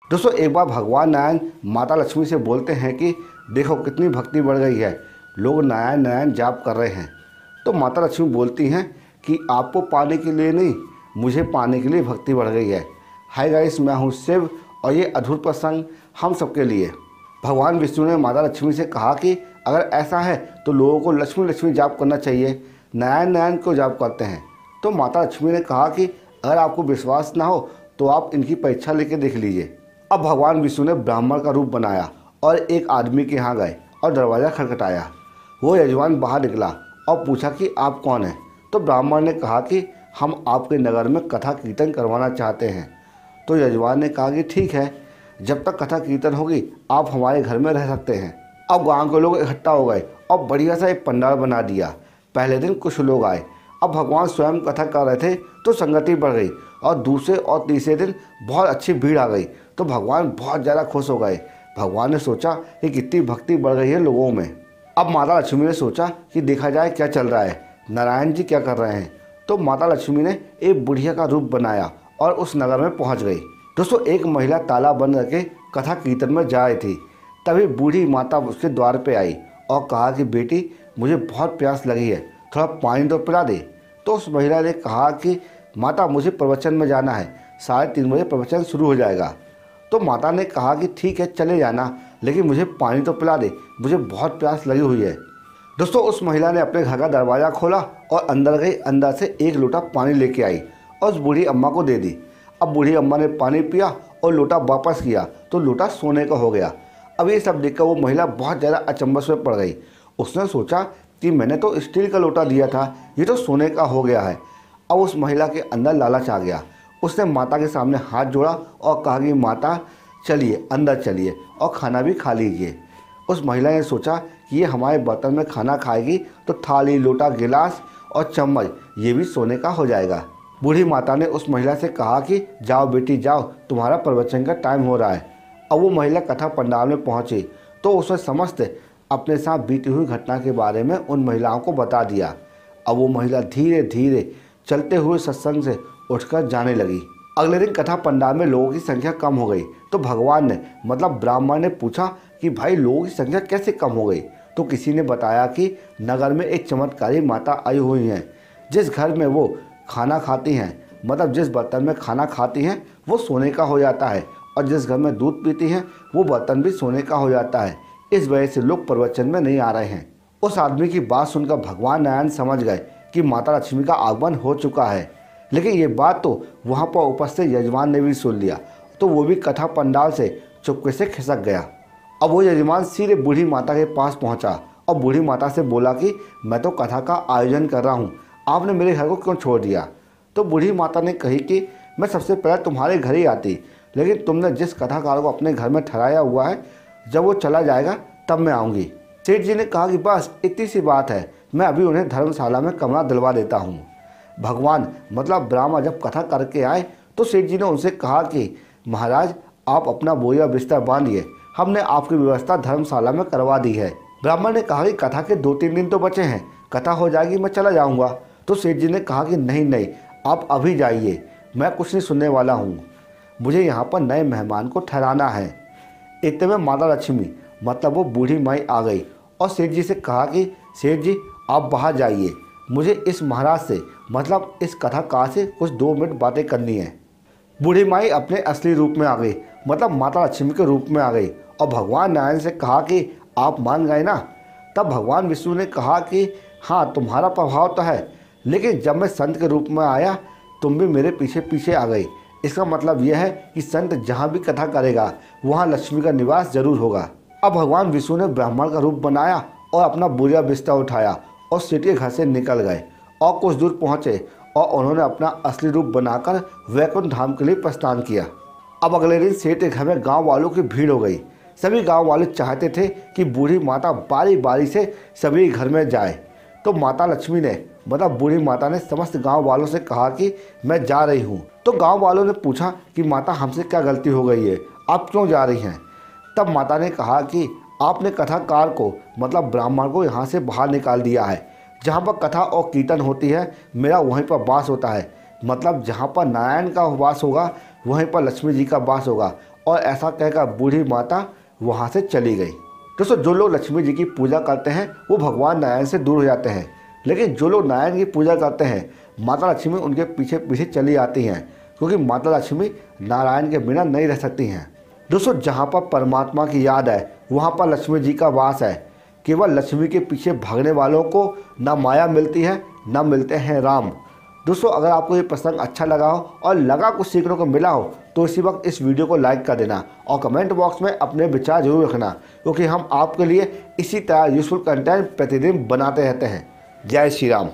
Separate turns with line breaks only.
दोस्तों एक बार भगवान नारायण माता लक्ष्मी से बोलते हैं कि देखो कितनी भक्ति बढ़ गई है, लोग नारायण नारायण जाप कर रहे हैं। तो माता लक्ष्मी बोलती हैं कि आपको पाने के लिए नहीं, मुझे पाने के लिए भक्ति बढ़ गई है। हाय गाइस, मैं हूँ शिव और ये अद्भुत प्रसंग हम सबके लिए। भगवान विष्णु ने माता लक्ष्मी से कहा कि अगर ऐसा है तो लोगों को लक्ष्मी लक्ष्मी जाप करना चाहिए, नारायण नारायण क्यों जाप करते हैं। तो माता लक्ष्मी ने कहा कि अगर आपको विश्वास ना हो तो आप इनकी परीक्षा लेके देख लीजिए। अब भगवान विष्णु ने ब्राह्मण का रूप बनाया और एक आदमी के यहाँ गए और दरवाज़ा खटखटाया। वो यजमान बाहर निकला और पूछा कि आप कौन हैं। तो ब्राह्मण ने कहा कि हम आपके नगर में कथा कीर्तन करवाना चाहते हैं। तो यजमान ने कहा कि ठीक है, जब तक कथा कीर्तन होगी आप हमारे घर में रह सकते हैं। अब गांव के लोग इकट्ठा हो गए और बढ़िया सा एक पंडाल बना दिया। पहले दिन कुछ लोग आए। अब भगवान स्वयं कथा कर रहे थे तो संगति बढ़ गई और दूसरे और तीसरे दिन बहुत अच्छी भीड़ आ गई। तो भगवान बहुत ज़्यादा खुश हो गए। भगवान ने सोचा कि कितनी भक्ति बढ़ गई है लोगों में। अब माता लक्ष्मी ने सोचा कि देखा जाए क्या चल रहा है, नारायण जी क्या कर रहे हैं। तो माता लक्ष्मी ने एक बुढ़िया का रूप बनाया और उस नगर में पहुंच गई। दोस्तों एक महिला ताला बंद करके कथा कीर्तन में जा रही थी। तभी बूढ़ी माता उसके द्वार पे आई और कहा कि बेटी मुझे बहुत प्यास लगी है, थोड़ा पानी तो पिला दे। तो उस महिला ने कहा कि माता मुझे प्रवचन में जाना है, 3:30 बजे प्रवचन शुरू हो जाएगा। तो माता ने कहा कि ठीक है चले जाना, लेकिन मुझे पानी तो पिला दे, मुझे बहुत प्यास लगी हुई है। दोस्तों उस महिला ने अपने घर का दरवाज़ा खोला और अंदर गई, अंदर से एक लोटा पानी लेके आई और उस बूढ़ी अम्मा को दे दी। अब बूढ़ी अम्मा ने पानी पिया और लोटा वापस किया तो लोटा सोने का हो गया। अब ये सब देखकर वो महिला बहुत ज़्यादा अचंभव में पड़ गई। उसने सोचा कि मैंने तो स्टील का लोटा दिया था, ये तो सोने का हो गया है। अब उस महिला के अंदर लालच आ गया। उसने माता के सामने हाथ जोड़ा और कहा कि माता चलिए अंदर चलिए और खाना भी खा लीजिए। उस महिला ने सोचा कि ये हमारे बर्तन में खाना खाएगी तो थाली, लोटा, गिलास और चम्मच ये भी सोने का हो जाएगा। बूढ़ी माता ने उस महिला से कहा कि जाओ बेटी जाओ, तुम्हारा प्रवचन का टाइम हो रहा है। अब वो महिला कथा पंडाल में पहुंची तो उसने समस्त अपने साथ बीती हुई घटना के बारे में उन महिलाओं को बता दिया। अब वो महिला धीरे धीरे चलते हुए सत्संग से उठकर जाने लगी। अगले दिन कथा पंडाल में लोगों की संख्या कम हो गई। तो भगवान ने मतलब ब्राह्मण ने पूछा कि भाई लोगों की संख्या कैसे कम हो गई। तो किसी ने बताया कि नगर में एक चमत्कारी माता आई हुई हैं, जिस घर में वो खाना खाती हैं, मतलब जिस बर्तन में खाना खाती हैं वो सोने का हो जाता है, और जिस घर में दूध पीती हैं वो बर्तन भी सोने का हो जाता है। इस वजह से लोग प्रवचन में नहीं आ रहे हैं। उस आदमी की बात सुनकर भगवान नारायण समझ गए कि माता लक्ष्मी का आगमन हो चुका है। लेकिन ये बात तो वहाँ पर उपस्थित यजमान ने भी सुन लिया, तो वो भी कथा पंडाल से चुपके से खिसक गया। अब वो यजमान सीधे बूढ़ी माता के पास पहुँचा और बूढ़ी माता से बोला कि मैं तो कथा का आयोजन कर रहा हूँ, आपने मेरे घर को क्यों छोड़ दिया। तो बूढ़ी माता ने कही कि मैं सबसे पहले तुम्हारे घर ही आती, लेकिन तुमने जिस कथाकार को अपने घर में ठहराया हुआ है, जब वो चला जाएगा तब मैं आऊँगी। सेठ जी ने कहा कि बस इतनी सी बात है, मैं अभी उन्हें धर्मशाला में कमरा दिलवा देता हूँ। भगवान मतलब ब्राह्मण जब कथा करके आए तो सेठ जी ने उनसे कहा कि महाराज आप अपना बोरिया बिस्तर बांधिए, हमने आपकी व्यवस्था धर्मशाला में करवा दी है। ब्राह्मण ने कहा कि कथा के 2-3 दिन तो बचे हैं, कथा हो जाएगी मैं चला जाऊँगा। तो सेठ जी ने कहा कि नहीं नहीं, आप अभी जाइए, मैं कुछ नहीं सुनने वाला हूँ, मुझे यहाँ पर नए मेहमान को ठहराना है। इतने में माता लक्ष्मी मतलब वो बूढ़ी माई आ गई और सेठ जी से कहा कि सेठ जी आप बाहर जाइए, मुझे इस महाराज से मतलब इस कथाकार से कुछ 2 मिनट बातें करनी है। बूढ़ी माई अपने असली रूप में आ गई, मतलब माता लक्ष्मी के रूप में आ गई और भगवान नारायण से कहा कि आप मान गए ना। तब भगवान विष्णु ने कहा कि हाँ तुम्हारा प्रभाव तो है, लेकिन जब मैं संत के रूप में आया तुम भी मेरे पीछे पीछे आ गई। इसका मतलब यह है कि संत जहाँ भी कथा करेगा वहाँ लक्ष्मी का निवास जरूर होगा। अब भगवान विष्णु ने ब्राह्मण का रूप बनाया और अपना बोरिया बिस्तर उठाया और सेठ के घर से निकल गए और कुछ दूर पहुँचे और उन्होंने अपना असली रूप बनाकर वैकुंठ धाम के लिए प्रस्थान किया। अब अगले दिन सेठ के घर में गाँव वालों की भीड़ हो गई। सभी गाँव वाले चाहते थे कि बूढ़ी माता बारी बारी से सभी घर में जाए। तो माता लक्ष्मी ने मतलब बूढ़ी माता ने समस्त गांव वालों से कहा कि मैं जा रही हूं। तो गांव वालों ने पूछा कि माता हमसे क्या गलती हो गई है, आप क्यों जा रही हैं। तब माता ने कहा कि आपने कथाकार को मतलब ब्राह्मण को यहाँ से बाहर निकाल दिया है। जहाँ पर कथा और कीर्तन होती है मेरा वहीं पर वास होता है, मतलब जहाँ पर नारायण का वास होगा वहीं पर लक्ष्मी जी का वास होगा और ऐसा कहकर बूढ़ी माता वहाँ से चली गई। दोस्तों, जो लोग लक्ष्मी जी की पूजा करते हैं वो भगवान नारायण से दूर हो जाते हैं, लेकिन जो लोग नारायण की पूजा करते हैं माता लक्ष्मी उनके पीछे पीछे चली आती हैं, क्योंकि माता लक्ष्मी नारायण के बिना नहीं रह सकती हैं। दोस्तों, जहाँ पर परमात्मा की याद है वहाँ पर लक्ष्मी जी का वास है। केवल लक्ष्मी के पीछे भागने वालों को ना माया मिलती है ना मिलते हैं राम। दोस्तों, अगर आपको ये प्रसंग अच्छा लगा हो और लगा कुछ सीखने को मिला हो तो इसी वक्त इस वीडियो को लाइक कर देना और कमेंट बॉक्स में अपने विचार जरूर रखना, क्योंकि हम आपके लिए इसी तरह यूजफुल कंटेंट प्रतिदिन बनाते रहते हैं। जय श्री राम।